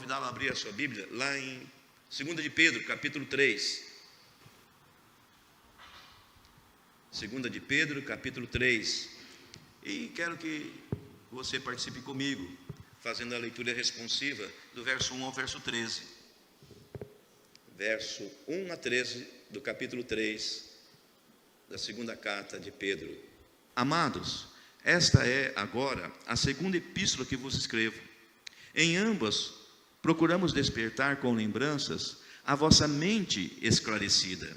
convidá-lo a abrir a sua Bíblia lá em 2 de Pedro, capítulo 3. 2 de Pedro, capítulo 3. E quero que você participe comigo, fazendo a leitura responsiva do verso 1 ao verso 13. Verso 1 a 13 do capítulo 3 da segunda carta de Pedro. Amados, esta é agora a segunda epístola que vos escrevo. Em ambas, procuramos despertar com lembranças a vossa mente esclarecida.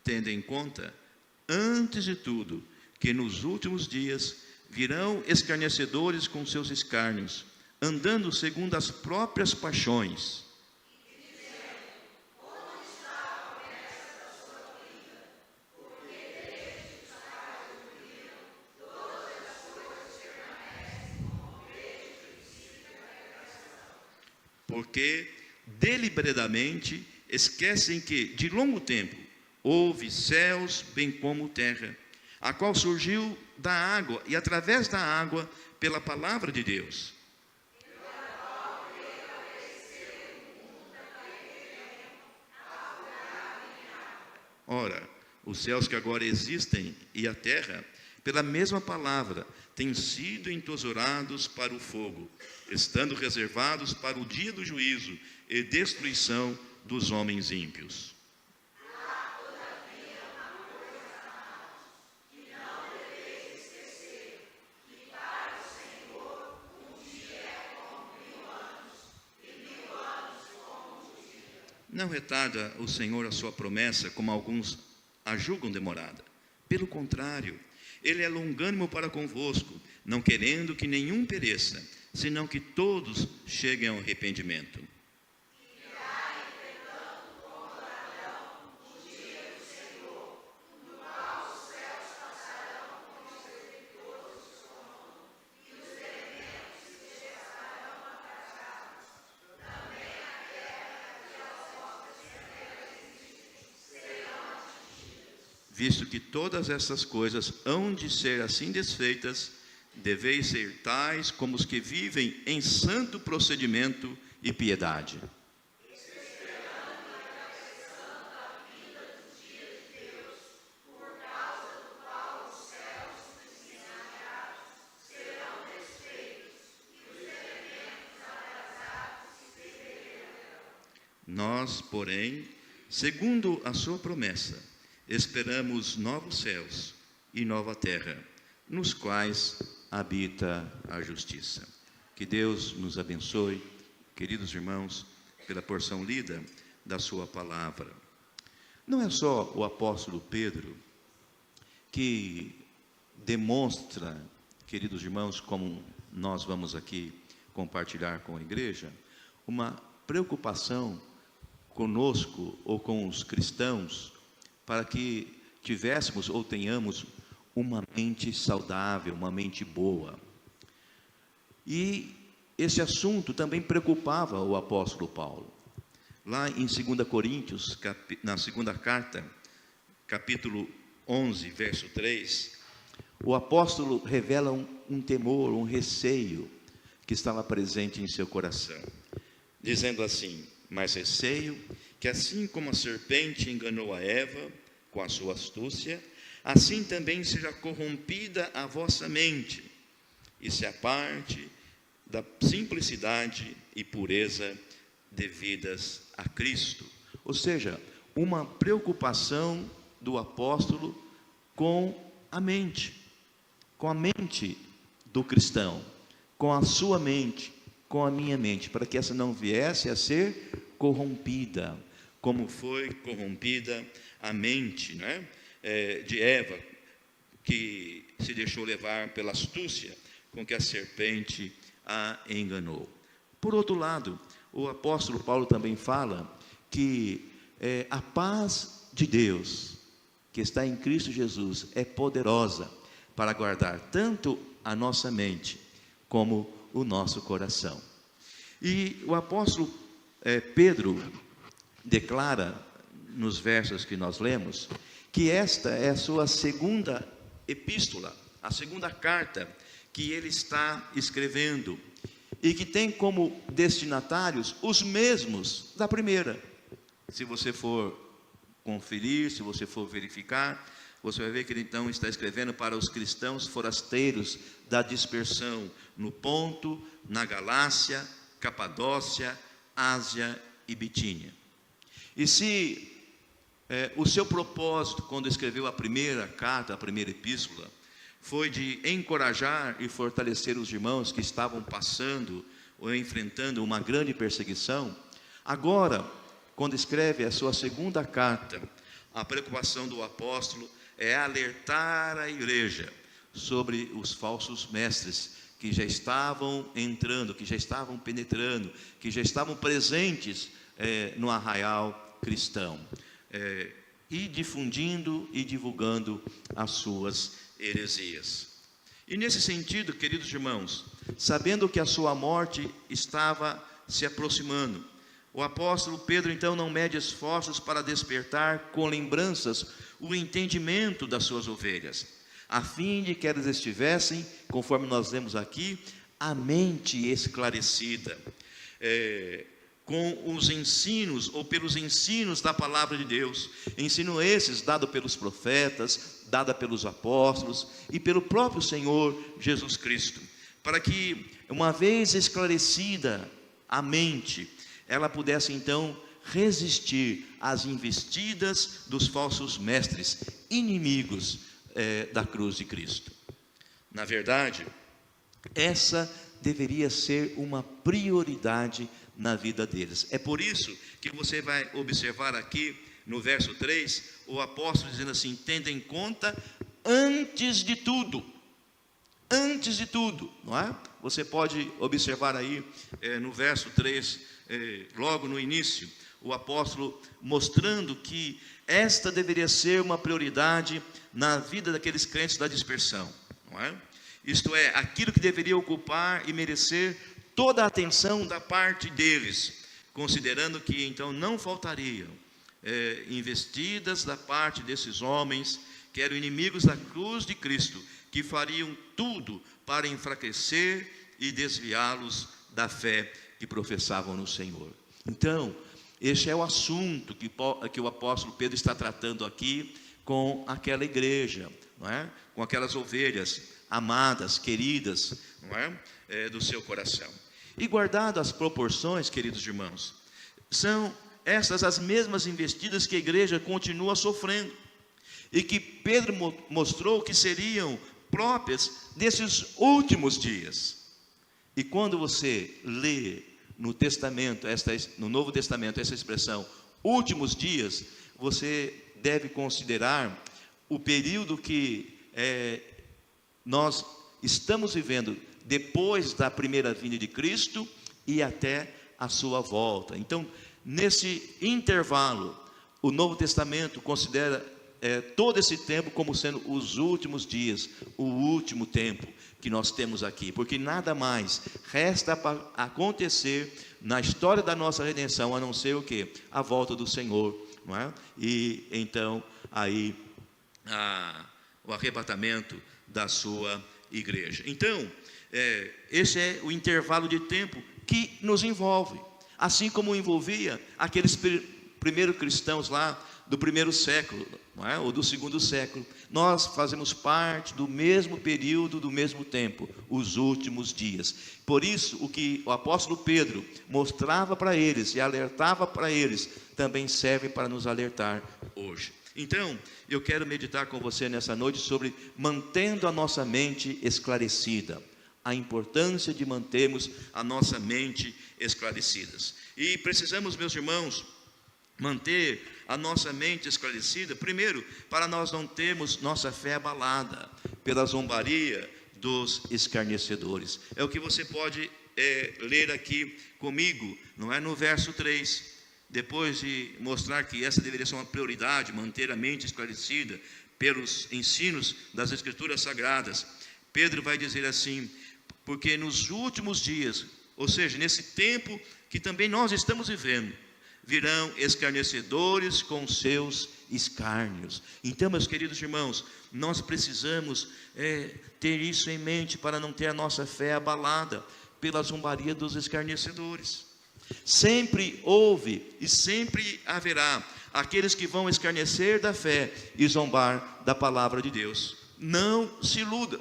Tendo em conta, antes de tudo, que nos últimos dias virão escarnecedores com seus escárnios, andando segundo as próprias paixões. Porque deliberadamente esquecem que, de longo tempo, houve céus bem como terra, a qual surgiu da água e através da água pela palavra de Deus. Ora, os céus que agora existem e a terra, pela mesma palavra, têm sido entesourados para o fogo, estando reservados para o dia do juízo e destruição dos homens ímpios. Não retarda o Senhor a sua promessa, como alguns a julgam demorada. Pelo contrário, Ele é longânimo para convosco, não querendo que nenhum pereça, senão que todos cheguem ao arrependimento. Visto que todas essas coisas hão de ser assim desfeitas, deveis ser tais como os que vivem em santo procedimento e piedade. Nós, porém, segundo a sua promessa, esperamos novos céus e nova terra, nos quais habita a justiça. Que Deus nos abençoe, queridos irmãos, pela porção lida da sua palavra. Não é só o apóstolo Pedro que demonstra, queridos irmãos, como nós vamos aqui compartilhar com a igreja, uma preocupação conosco ou com os cristãos, para que tivéssemos ou tenhamos uma mente saudável, uma mente boa. E esse assunto também preocupava o apóstolo Paulo. Lá em 2 Coríntios, na segunda carta, capítulo 11, verso 3, o apóstolo revela um temor, um receio que estava presente em seu coração, dizendo assim: mas receio que assim como a serpente enganou a Eva com a sua astúcia, assim também seja corrompida a vossa mente, e se aparte da simplicidade e pureza devidas a Cristo. Ou seja, uma preocupação do apóstolo com a mente do cristão, com a sua mente, com a minha mente, para que essa não viesse a ser corrompida, como foi corrompida a mente, né, de Eva, que se deixou levar pela astúcia com que a serpente a enganou. Por outro lado, o apóstolo Paulo também fala que a paz de Deus, que está em Cristo Jesus, é poderosa para guardar tanto a nossa mente como o nosso coração. E o apóstolo Pedro declara, nos versos que nós lemos, que esta é a sua segunda epístola, a segunda carta que ele está escrevendo, e que tem como destinatários os mesmos da primeira. Se você for conferir, se você for verificar, você vai ver que ele então está escrevendo para os cristãos forasteiros da dispersão no Ponto, na Galácia, Capadócia, Ásia e Bitínia. E se o seu propósito, quando escreveu a primeira carta, a primeira epístola, foi de encorajar e fortalecer os irmãos que estavam passando ou enfrentando uma grande perseguição, agora, quando escreve a sua segunda carta, a preocupação do apóstolo é alertar a igreja sobre os falsos mestres que já estavam entrando, que já estavam penetrando, que já estavam presentes no arraial cristão, e difundindo e divulgando as suas heresias. E nesse sentido, queridos irmãos, sabendo que a sua morte estava se aproximando, o apóstolo Pedro então não mede esforços para despertar com lembranças o entendimento das suas ovelhas, a fim de que elas estivessem, conforme nós lemos aqui, a mente esclarecida, com os ensinos, ou pelos ensinos da palavra de Deus, ensino esses dado pelos profetas, dada pelos apóstolos e pelo próprio Senhor Jesus Cristo, para que, uma vez esclarecida a mente, ela pudesse então resistir às investidas dos falsos mestres, inimigos da cruz de Cristo. Na verdade, essa deveria ser uma prioridade na vida deles. É por isso que você vai observar aqui no verso 3, o apóstolo dizendo assim: tendo em conta antes de tudo, não é? Você pode observar aí no verso 3, logo no início, o apóstolo mostrando que esta deveria ser uma prioridade na vida daqueles crentes da dispersão, não é? Isto é, aquilo que deveria ocupar e merecer toda a atenção da parte deles, considerando que então não faltariam investidas da parte desses homens que eram inimigos da cruz de Cristo, que fariam tudo para enfraquecer e desviá-los da fé que professavam no Senhor. Então, este é o assunto que o apóstolo Pedro está tratando aqui com aquela igreja, não é? Com aquelas ovelhas amadas, queridas, não é? Do seu coração. E guardado as proporções, queridos irmãos, são essas as mesmas investidas que a igreja continua sofrendo, e que Pedro mostrou que seriam próprias desses últimos dias. E quando você lê no Testamento, no Novo Testamento, essa expressão, últimos dias, você deve considerar o período que nós estamos vivendo depois da primeira vinda de Cristo e até a sua volta. Então, nesse intervalo, o Novo Testamento considera todo esse tempo como sendo os últimos dias, o último tempo que nós temos aqui, porque nada mais resta para acontecer na história da nossa redenção, a não ser o quê? A volta do Senhor, não é? E então, aí, o arrebatamento da sua igreja. Então, esse é o intervalo de tempo que nos envolve, assim como envolvia aqueles primeiros cristãos lá do primeiro século, não é? Ou do segundo século. Nós fazemos parte do mesmo período, do mesmo tempo, os últimos dias. Por isso, o que o apóstolo Pedro mostrava para eles e alertava para eles, também serve para nos alertar hoje. Então, eu quero meditar com você nessa noite sobre mantendo a nossa mente esclarecida, a importância de mantermos a nossa mente esclarecidas. E precisamos, meus irmãos, manter a nossa mente esclarecida, primeiro, para nós não termos nossa fé abalada pela zombaria dos escarnecedores. É o que você pode ler aqui comigo, não é? No verso 3, depois de mostrar que essa deveria ser uma prioridade, manter a mente esclarecida pelos ensinos das Escrituras Sagradas, Pedro vai dizer assim: porque nos últimos dias ou seja, nesse tempo que também nós estamos vivendo, virão escarnecedores com seus escárnios. Então, meus queridos irmãos, nós precisamos ter isso em mente para não ter a nossa fé abalada pela zombaria dos escarnecedores. Sempre houve e sempre haverá aqueles que vão escarnecer da fé e zombar da palavra de Deus. Não se iluda,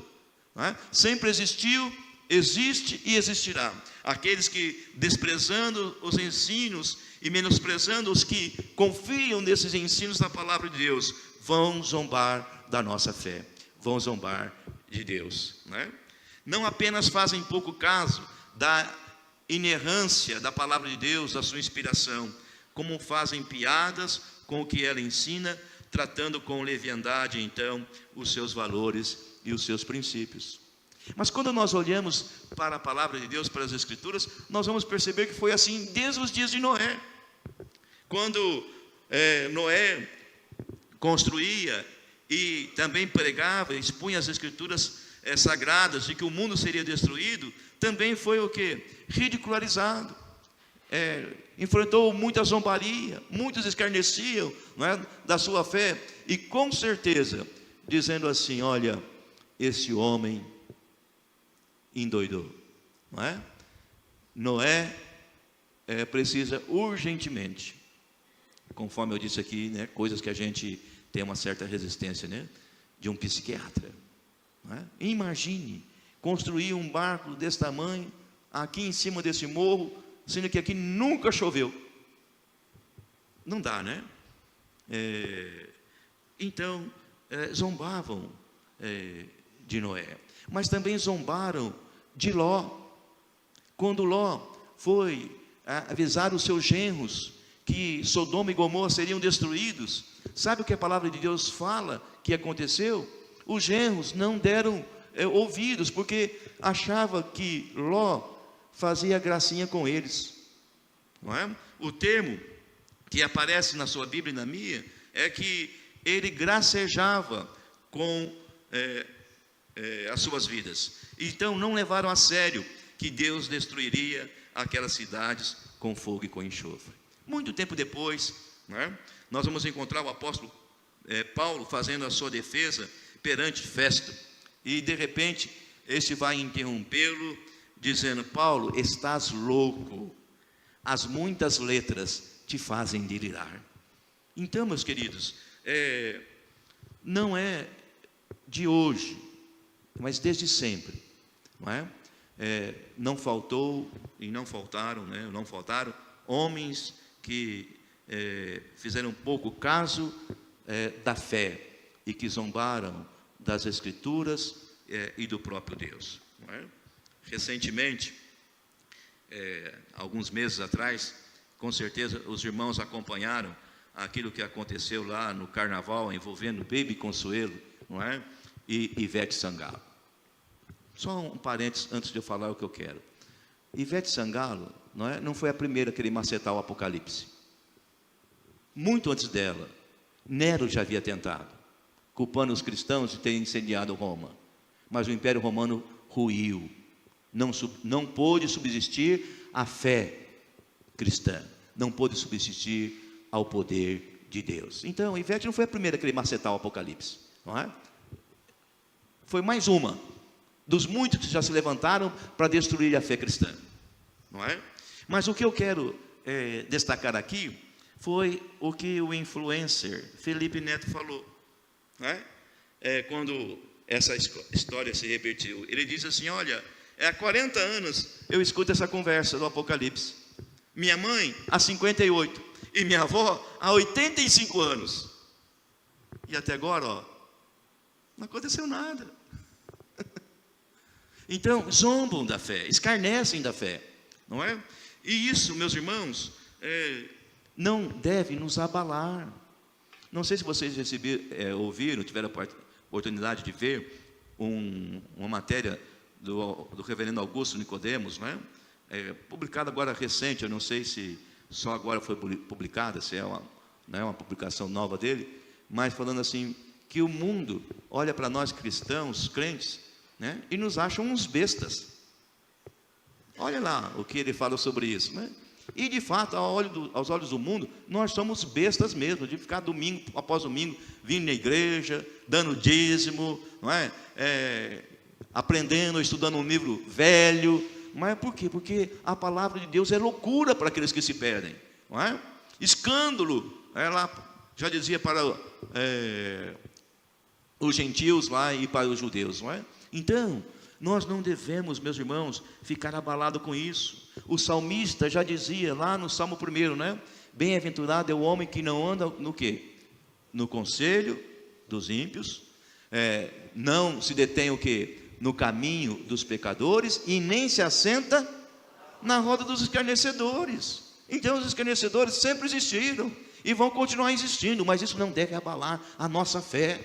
não é? Sempre existiu, existe e existirá aqueles que, desprezando os ensinos e menosprezando os que confiam nesses ensinos da palavra de Deus, vão zombar da nossa fé, vão zombar de Deus, não é? Não apenas fazem pouco caso da inerrância da palavra de Deus, da sua inspiração, como fazem piadas com o que ela ensina, tratando com leviandade, então, os seus valores e os seus princípios. Mas quando nós olhamos para a palavra de Deus, para as Escrituras, nós vamos perceber que foi assim desde os dias de Noé. Quando Noé construía e também pregava, expunha as Escrituras sagradas de que o mundo seria destruído, também foi o que? Ridicularizado. Enfrentou muita zombaria, muitos escarneciam, não é, da sua fé, e com certeza, dizendo assim: olha, esse homem endoidou, não é? Noé precisa urgentemente, conforme eu disse aqui, né, coisas que a gente tem uma certa resistência, né, de um psiquiatra, não é? Imagine construir um barco desse tamanho aqui em cima desse morro, sendo que aqui nunca choveu. Não dá, né? Então, zombavam de Noé, mas também zombaram de Ló. Quando Ló foi avisar os seus genros que Sodoma e Gomorra seriam destruídos, sabe o que a palavra de Deus fala que aconteceu? Os genros não deram ouvidos, porque achava que Ló fazia gracinha com eles, não é? O termo que aparece na sua Bíblia e na minha é que ele gracejava com as suas vidas. Então não levaram a sério que Deus destruiria aquelas cidades com fogo e com enxofre. Muito tempo depois, não é? Nós vamos encontrar o apóstolo Paulo fazendo a sua defesa perante Festo, e de repente este vai interrompê-lo, dizendo: Paulo, estás louco, as muitas letras te fazem delirar. Então, meus queridos, não é de hoje, mas desde sempre, não é? Não faltou e não faltaram, né? Não faltaram homens que fizeram pouco caso da fé e que zombaram das Escrituras e do próprio Deus, não é? Recentemente, alguns meses atrás, com certeza os irmãos acompanharam aquilo que aconteceu lá no carnaval envolvendo Baby Consuelo, não é? E Ivete Sangalo. Só um parênteses antes de eu falar o que eu quero. Ivete Sangalo, não foi a primeira a querer macetar o Apocalipse. Muito antes dela, Nero já havia tentado, culpando os cristãos de terem incendiado Roma. Mas o Império Romano ruiu. Não pôde subsistir à fé cristã, não pôde subsistir ao poder de Deus. Então, Ivete não foi a primeira a querer macetar o Apocalipse, não é? Foi mais uma dos muitos que já se levantaram para destruir a fé cristã, não é? Mas o que eu quero destacar aqui foi o que o influencer Felipe Neto falou, não é? Quando essa história se repetiu, ele disse assim: olha, há 40 anos eu escuto essa conversa do Apocalipse. Minha mãe há 58 e minha avó há 85 anos. E até agora, não aconteceu nada. Então, zombam da fé, escarnecem da fé, não é? E isso, meus irmãos, não deve nos abalar. Não sei se vocês ouviram, tiveram a oportunidade de ver uma matéria do reverendo Augusto Nicodemos, não é? Publicada agora recente, eu não sei se só agora foi publicada, se é uma publicação nova dele, mas falando assim, que o mundo olha para nós cristãos, crentes, né, e nos acham uns bestas. Olha lá o que ele fala sobre isso, né? E de fato, aos olhos do mundo, nós somos bestas mesmo, de ficar domingo após domingo, vindo na igreja, dando dízimo, não é? Aprendendo, estudando um livro velho. Mas por quê? Porque a palavra de Deus é loucura para aqueles que se perdem, não é? Escândalo, ela já dizia para os gentios lá e para os judeus, não é? Então, nós não devemos, meus irmãos, ficar abalados com isso. O salmista já dizia lá no Salmo 1, né? Bem-aventurado é o homem que não anda no quê? No conselho dos ímpios, não se detém o quê? No caminho dos pecadores, e nem se assenta na roda dos escarnecedores. Então os escarnecedores sempre existiram e vão continuar existindo, mas isso não deve abalar a nossa fé.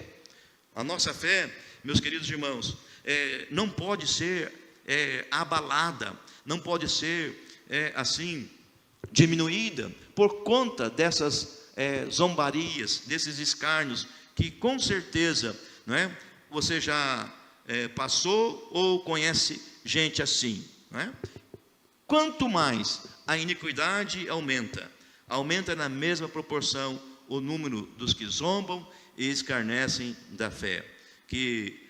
A nossa fé, meus queridos irmãos, não pode ser abalada, não pode ser assim diminuída por conta dessas zombarias, desses escárnios que com certeza, não é? Você já passou ou conhece gente assim, não é? Quanto mais a iniquidade aumenta na mesma proporção o número dos que zombam e escarnecem da fé, que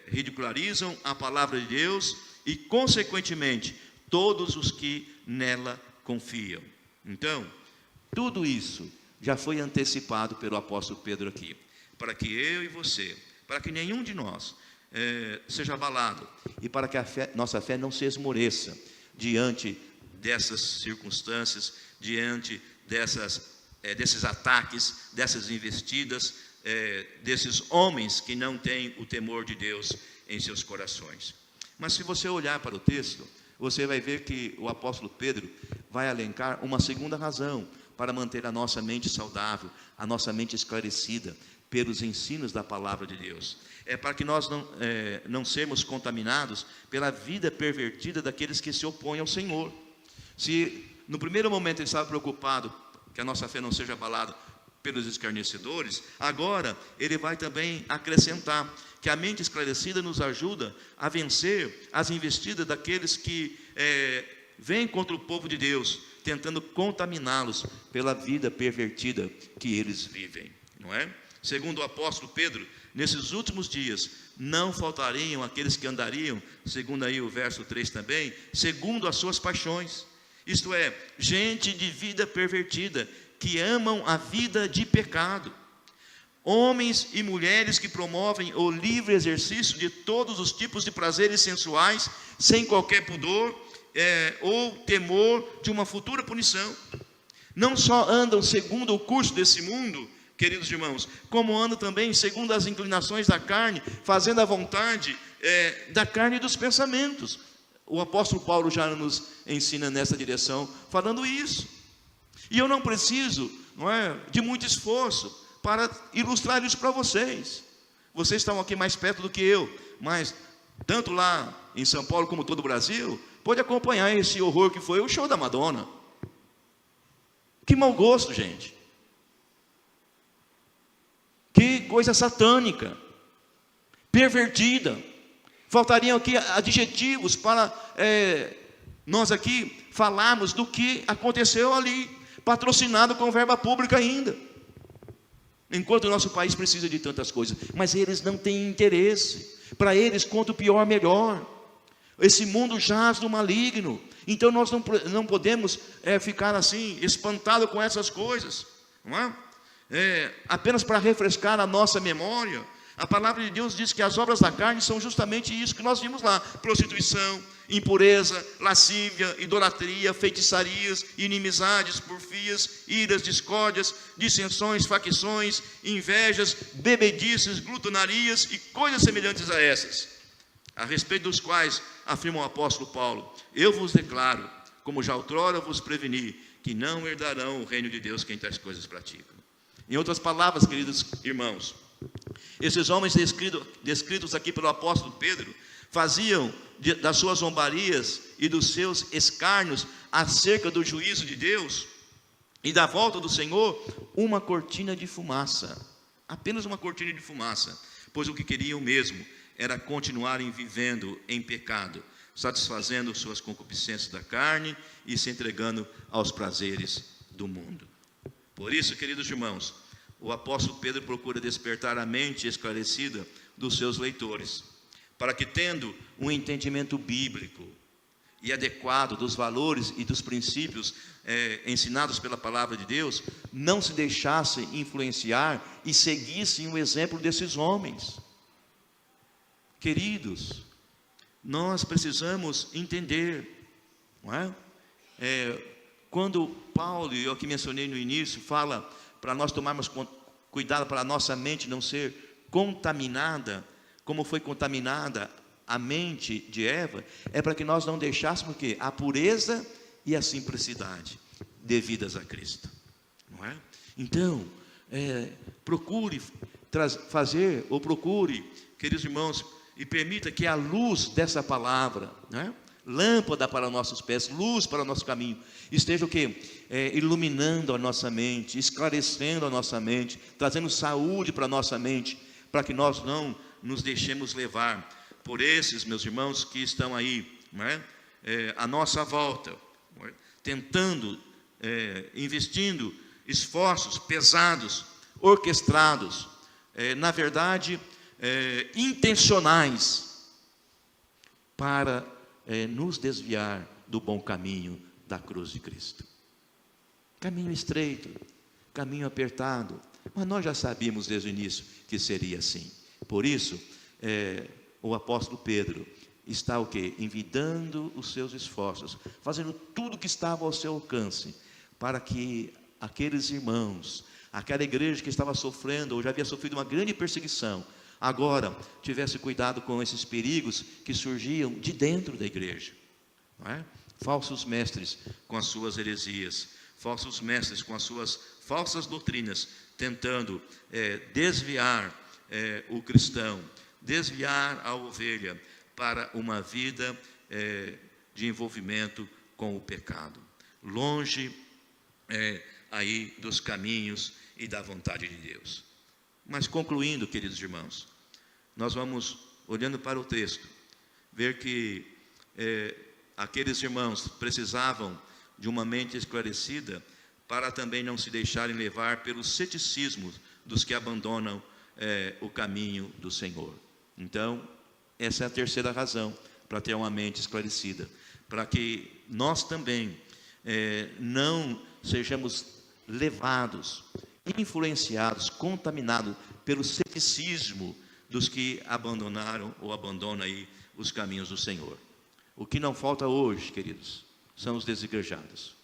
ridicularizam a palavra de Deus e, consequentemente, todos os que nela confiam. Então, tudo isso já foi antecipado pelo apóstolo Pedro aqui, para que eu e você, para que nenhum de nós seja abalado, e para que nossa fé não se esmoreça diante dessas circunstâncias, diante desses ataques, dessas investidas, desses homens que não têm o temor de Deus em seus corações. Mas se você olhar para o texto, você vai ver que o apóstolo Pedro vai elencar uma segunda razão para manter a nossa mente saudável, a nossa mente esclarecida pelos ensinos da palavra de Deus. Para que nós não sermos contaminados pela vida pervertida daqueles que se opõem ao Senhor. Se no primeiro momento ele estava preocupado que a nossa fé não seja abalada pelos escarnecedores, agora ele vai também acrescentar que a mente esclarecida nos ajuda a vencer as investidas daqueles que vêm contra o povo de Deus, tentando contaminá-los pela vida pervertida que eles vivem, não é? Segundo o apóstolo Pedro, nesses últimos dias não faltariam aqueles que andariam, segundo aí o verso 3 também, segundo as suas paixões, isto é, gente de vida pervertida, que amam a vida de pecado, homens e mulheres que promovem o livre exercício de todos os tipos de prazeres sensuais, sem qualquer pudor ou temor de uma futura punição. Não só andam segundo o curso desse mundo, queridos irmãos, como andam também segundo as inclinações da carne, fazendo a vontade da carne e dos pensamentos. O apóstolo Paulo já nos ensina nessa direção, falando isso. E eu não preciso, de muito esforço para ilustrar isso para vocês. Vocês estão aqui mais perto do que eu, mas tanto lá em São Paulo como todo o Brasil, pode acompanhar esse horror que foi o show da Madonna. Que mau gosto, gente. Que coisa satânica, pervertida. Faltariam aqui adjetivos para nós aqui falarmos do que aconteceu ali, patrocinado com verba pública ainda. Enquanto o nosso país precisa de tantas coisas, mas eles não têm interesse. Para eles, quanto pior, melhor. Esse mundo jaz do maligno. Então nós não podemos ficar assim, espantado com essas coisas, não é? Apenas para refrescar a nossa memória. A palavra de Deus diz que as obras da carne são justamente isso que nós vimos lá: prostituição, impureza, lascívia, idolatria, feitiçarias, inimizades, porfias, iras, discórdias, dissensões, facções, invejas, bebedices, glutonarias e coisas semelhantes a essas, a respeito dos quais afirma o apóstolo Paulo: eu vos declaro, como já outrora vos preveni, que não herdarão o reino de Deus quem tais coisas praticam. Em outras palavras, queridos irmãos, esses homens descritos aqui pelo apóstolo Pedro faziam das suas zombarias e dos seus escárnios acerca do juízo de Deus e da volta do Senhor uma cortina de fumaça, apenas uma cortina de fumaça, pois o que queriam mesmo era continuarem vivendo em pecado, satisfazendo suas concupiscências da carne e se entregando aos prazeres do mundo. Por isso, queridos irmãos, o apóstolo Pedro procura despertar a mente esclarecida dos seus leitores, para que, tendo um entendimento bíblico e adequado dos valores e dos princípios ensinados pela palavra de Deus, não se deixassem influenciar e seguissem o exemplo desses homens. Queridos, nós precisamos entender, não é? Quando Paulo, eu que mencionei no início, fala para nós tomarmos cuidado para a nossa mente não ser contaminada, como foi contaminada a mente de Eva, é para que nós não deixássemos o quê? A pureza e a simplicidade devidas a Cristo, não é? Então, procure fazer, ou procure, queridos irmãos, e permita que a luz dessa palavra, não é? Lâmpada para nossos pés, luz para o nosso caminho, esteja o quê? Iluminando a nossa mente, esclarecendo a nossa mente, trazendo saúde para a nossa mente, para que nós não nos deixemos levar por esses, meus irmãos, que estão aí, não é? À nossa volta, não é? Tentando, investindo esforços pesados, orquestrados, na verdade, intencionais, para nos desviar do bom caminho da cruz de Cristo. Caminho estreito, caminho apertado, mas nós já sabíamos desde o início que seria assim. Por isso, o apóstolo Pedro está o quê? Envidando os seus esforços, fazendo tudo que estava ao seu alcance, para que aqueles irmãos, aquela igreja que estava sofrendo, ou já havia sofrido uma grande perseguição, agora tivesse cuidado com esses perigos que surgiam de dentro da igreja, não é? Falsos mestres com as suas heresias, falsos mestres com as suas falsas doutrinas, tentando desviar o cristão, desviar a ovelha para uma vida de envolvimento com o pecado, longe aí dos caminhos e da vontade de Deus. Mas concluindo, queridos irmãos, nós vamos, olhando para o texto, ver que aqueles irmãos precisavam de uma mente esclarecida para também não se deixarem levar pelo ceticismo dos que abandonam o caminho do Senhor. Então, essa é a terceira razão para ter uma mente esclarecida, para que nós também não sejamos levados, influenciados, contaminados pelo ceticismo dos que abandonaram ou abandonam aí os caminhos do Senhor. O que não falta hoje, queridos, são os desigrejados.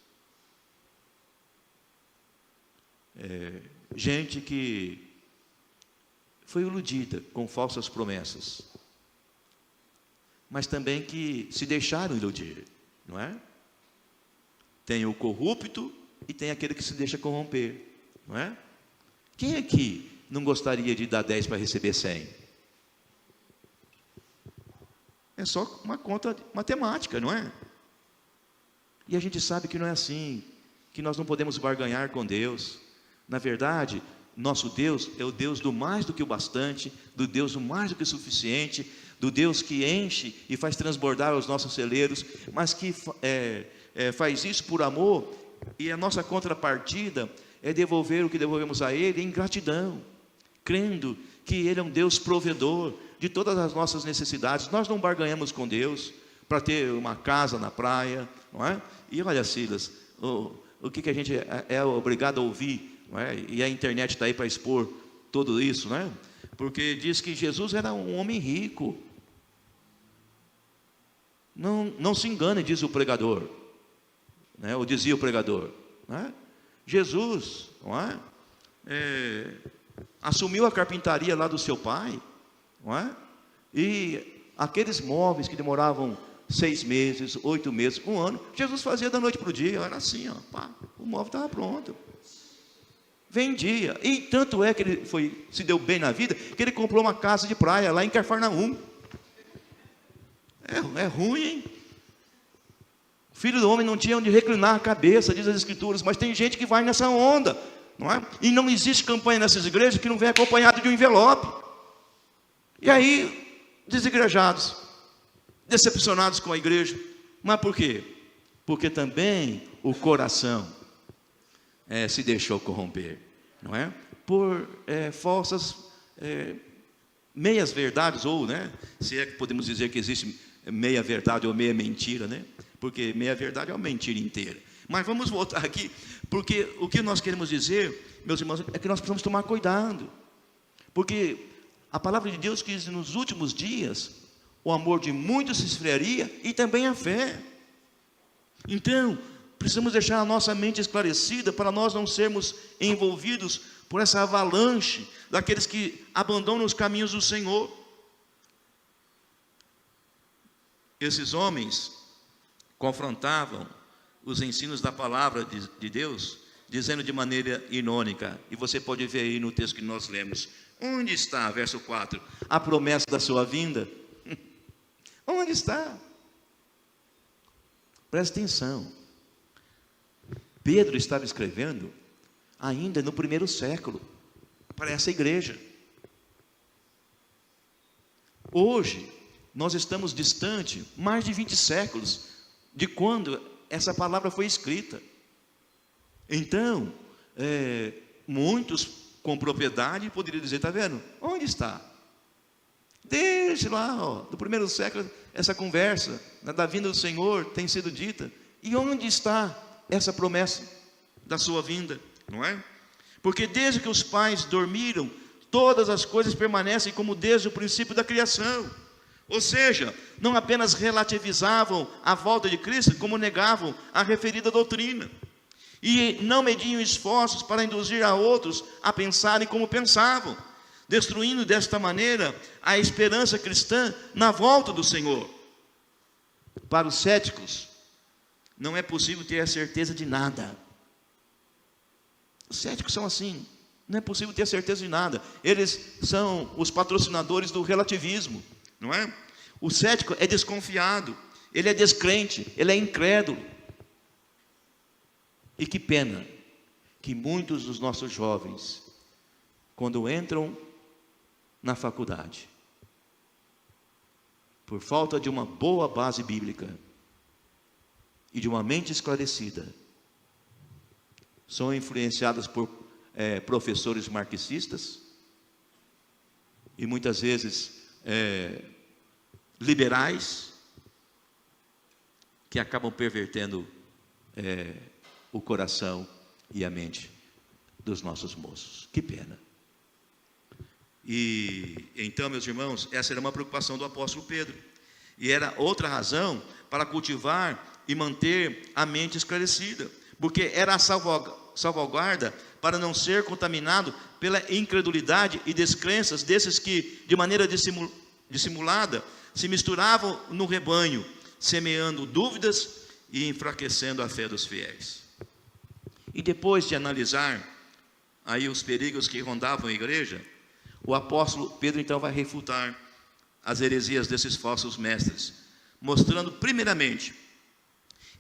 Gente que foi iludida com falsas promessas, mas também que se deixaram iludir, não é? Tem o corrupto e tem aquele que se deixa corromper, não é? Quem aqui não gostaria de dar 10 para receber 100? É só uma conta matemática, não é? E a gente sabe que não é assim, que nós não podemos barganhar com Deus. Na verdade, nosso Deus é o Deus do mais do que o bastante, do Deus do mais do que o suficiente, do Deus que enche e faz transbordar os nossos celeiros, mas que faz isso por amor, e a nossa contrapartida é devolver o que devolvemos a Ele em gratidão, crendo que Ele é um Deus provedor de todas as nossas necessidades. Nós não barganhamos com Deus para ter uma casa na praia, não é? E olha, Silas, o que a gente é obrigado a ouvir, não é? E a internet está aí para expor tudo isso, não é? Porque diz que Jesus era um homem rico. Não se engane, diz o pregador, né? Ou dizia o pregador, não é? Jesus, não é? Assumiu a carpintaria lá do seu pai, não é? E aqueles móveis que demoravam 6 meses, 8 meses, 1 ano, Jesus fazia da noite para o dia, era assim, ó, pá, o móvel estava pronto, vendia. E tanto é que ele se deu bem na vida, que ele comprou uma casa de praia lá em Cafarnaum. É ruim, hein? O filho do homem não tinha onde reclinar a cabeça, diz as escrituras, mas tem gente que vai nessa onda, não é? E não existe campanha nessas igrejas que não vem acompanhado de um envelope. E aí, desigrejados, decepcionados com a igreja. Mas por quê? Porque também o coração se deixou corromper, não é? Por falsas meias verdades, ou, né, se é que podemos dizer que existe meia verdade ou meia mentira, né? Porque meia verdade é uma mentira inteira. Mas vamos voltar aqui, porque o que nós queremos dizer, meus irmãos, é que nós precisamos tomar cuidado, porque a palavra de Deus diz que nos últimos dias o amor de muitos se esfriaria e também a fé. Então, precisamos deixar a nossa mente esclarecida para nós não sermos envolvidos por essa avalanche daqueles que abandonam os caminhos do Senhor. Esses homens confrontavam os ensinos da palavra de Deus, dizendo de maneira irônica, e você pode ver aí no texto que nós lemos, onde está, verso 4, a promessa da sua vinda? Onde está? Presta atenção, Pedro estava escrevendo ainda no primeiro século, para essa igreja. Hoje, nós estamos distante, mais de 20 séculos, de quando essa palavra foi escrita. Então, muitos com propriedade poderiam dizer, está vendo? Onde está? Desde lá, do primeiro século, essa conversa da vinda do Senhor tem sido dita. E onde está essa promessa da sua vinda? Não é? Porque desde que os pais dormiram, todas as coisas permanecem como desde o princípio da criação. Ou seja, não apenas relativizavam a volta de Cristo, como negavam a referida doutrina. E não mediam esforços para induzir a outros a pensarem como pensavam, destruindo desta maneira a esperança cristã na volta do Senhor. Para os céticos, não é possível ter a certeza de nada. Os céticos são assim, não é possível ter a certeza de nada. Eles são os patrocinadores do relativismo, não é? O cético é desconfiado, ele é descrente, ele é incrédulo. E que pena que muitos dos nossos jovens, quando entram na faculdade, por falta de uma boa base bíblica e de uma mente esclarecida, são influenciados por professores marxistas e muitas vezes liberais, que acabam pervertendo o coração e a mente dos nossos moços. Que pena. E então, meus irmãos, essa era uma preocupação do apóstolo Pedro, e era outra razão para cultivar e manter a mente esclarecida, porque era a salvaguarda para não ser contaminado pela incredulidade e descrenças desses que, de maneira dissimulada, se misturavam no rebanho, semeando dúvidas e enfraquecendo a fé dos fiéis. E depois de analisar aí os perigos que rondavam a igreja, o apóstolo Pedro então vai refutar as heresias desses falsos mestres, mostrando primeiramente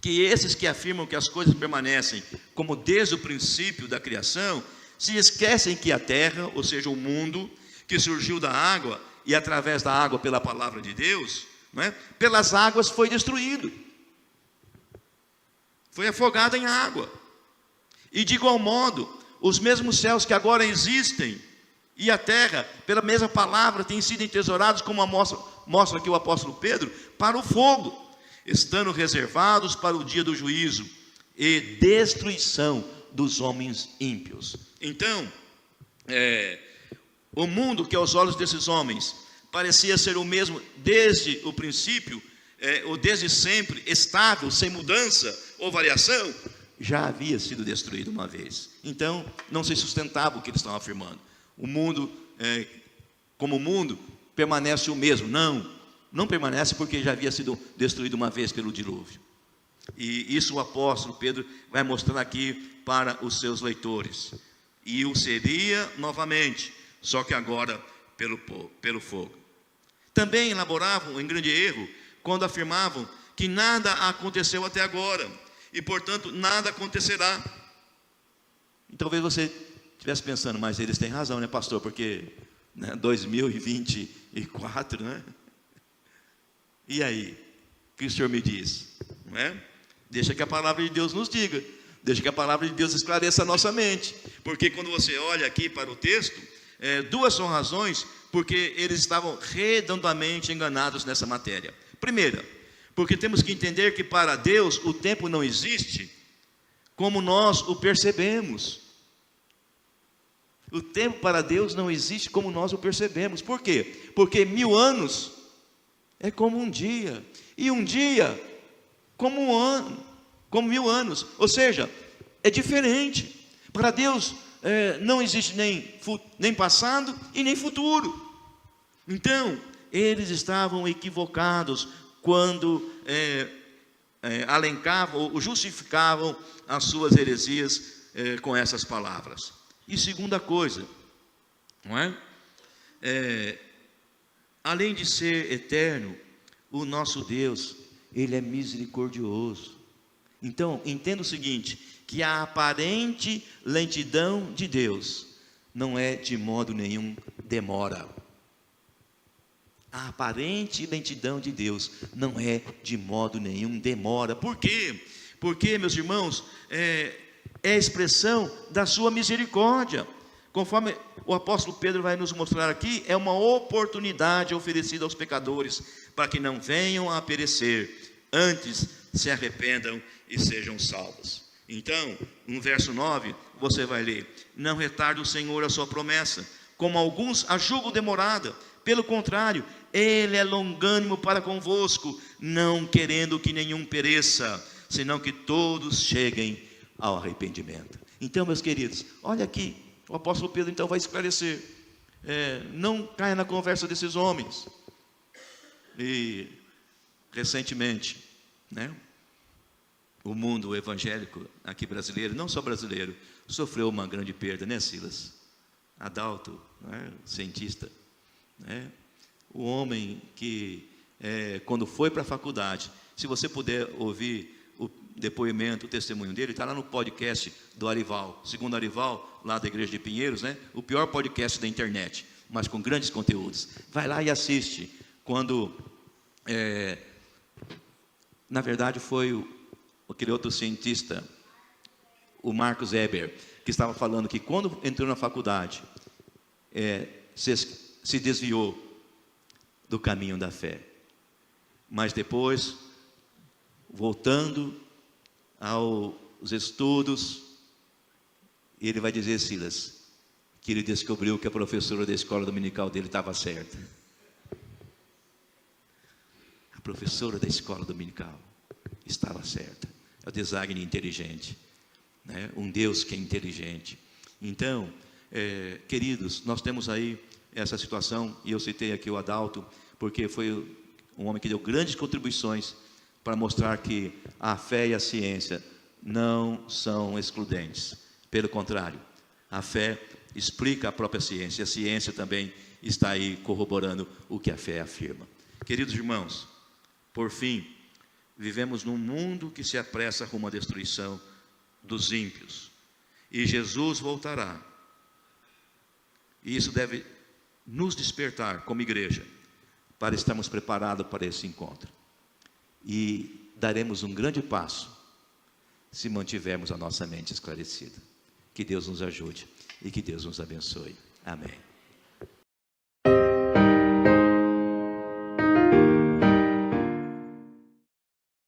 que esses que afirmam que as coisas permanecem como desde o princípio da criação, se esquecem que a terra, ou seja, o mundo, que surgiu da água e através da água pela palavra de Deus, não é? Pelas águas foi destruído, foi afogado em água. E de igual modo, os mesmos céus que agora existem e a terra, pela mesma palavra, têm sido entesourados, como mostra aqui o apóstolo Pedro, para o fogo, estando reservados para o dia do juízo e destruição dos homens ímpios. Então, o mundo que aos olhos desses homens parecia ser o mesmo desde o princípio, ou desde sempre, estável, sem mudança ou variação, já havia sido destruído uma vez. Então, não se sustentava o que eles estavam afirmando. O mundo, como mundo, permanece o mesmo. Não permanece, porque já havia sido destruído uma vez pelo dilúvio. E isso o apóstolo Pedro vai mostrar aqui para os seus leitores. E o seria novamente, só que agora pelo fogo. Também elaboravam um grande erro quando afirmavam que nada aconteceu até agora e, portanto, nada acontecerá. E talvez você estivesse pensando, mas eles têm razão, né, pastor? Porque 2024, né? E aí? O que o Senhor me diz? Não é? Deixa que a palavra de Deus nos diga. Deixa que a palavra de Deus esclareça a nossa mente. Porque quando você olha aqui para o texto, duas são razões porque eles estavam redondamente enganados nessa matéria. Primeira, porque temos que entender que para Deus o tempo não existe como nós o percebemos. O tempo para Deus não existe como nós o percebemos. Por quê? Porque 1000 anos é como um dia, e um dia como um ano, como 1000 anos. Ou seja, é diferente. Para Deus não existe nem passado e nem futuro. Então, eles estavam equivocados quando alencavam ou justificavam as suas heresias com essas palavras. E segunda coisa, não é? Além de ser eterno, o nosso Deus, Ele é misericordioso. Então, entenda o seguinte, que a aparente lentidão de Deus não é de modo nenhum demora. A aparente lentidão de Deus não é de modo nenhum demora. Por quê? Porque, meus irmãos, é a expressão da sua misericórdia. Conforme o apóstolo Pedro vai nos mostrar aqui, é uma oportunidade oferecida aos pecadores, para que não venham a perecer, antes se arrependam e sejam salvos. Então, no verso 9, você vai ler: não retarde o Senhor a sua promessa, como alguns a julgam demorada. Pelo contrário, Ele é longânimo para convosco, não querendo que nenhum pereça, senão que todos cheguem ao arrependimento. Então, meus queridos, olha aqui, o apóstolo Pedro então vai esclarecer. Não caia na conversa desses homens. E recentemente, né, o mundo evangélico aqui brasileiro, não só brasileiro, sofreu uma grande perda, né, Silas? Adalto, né, cientista, né? O homem que quando foi para a faculdade, se você puder ouvir o depoimento, o testemunho dele, está lá no podcast do Arival, segundo Arival, lá da igreja de Pinheiros, né? O pior podcast da internet, mas com grandes conteúdos. Vai lá e assiste. Quando na verdade foi aquele outro cientista, o Marcus Weber, que estava falando que quando entrou na faculdade, se desviou do caminho da fé, mas depois, voltando aos estudos, ele vai dizer, Silas, que ele descobriu que a professora da escola dominical dele estava certa. A professora da escola dominical estava certa. É o design inteligente, né? Um Deus que é inteligente. Então, queridos, nós temos aí essa situação, e eu citei aqui o Adalto, porque foi um homem que deu grandes contribuições para mostrar que a fé e a ciência não são excludentes. Pelo contrário, a fé explica a própria ciência, e a ciência também está aí corroborando o que a fé afirma. Queridos irmãos, por fim, vivemos num mundo que se apressa rumo à destruição dos ímpios, e Jesus voltará. E isso deve nos despertar como igreja, para estarmos preparados para esse encontro. E daremos um grande passo, se mantivermos a nossa mente esclarecida. Que Deus nos ajude e que Deus nos abençoe. Amém.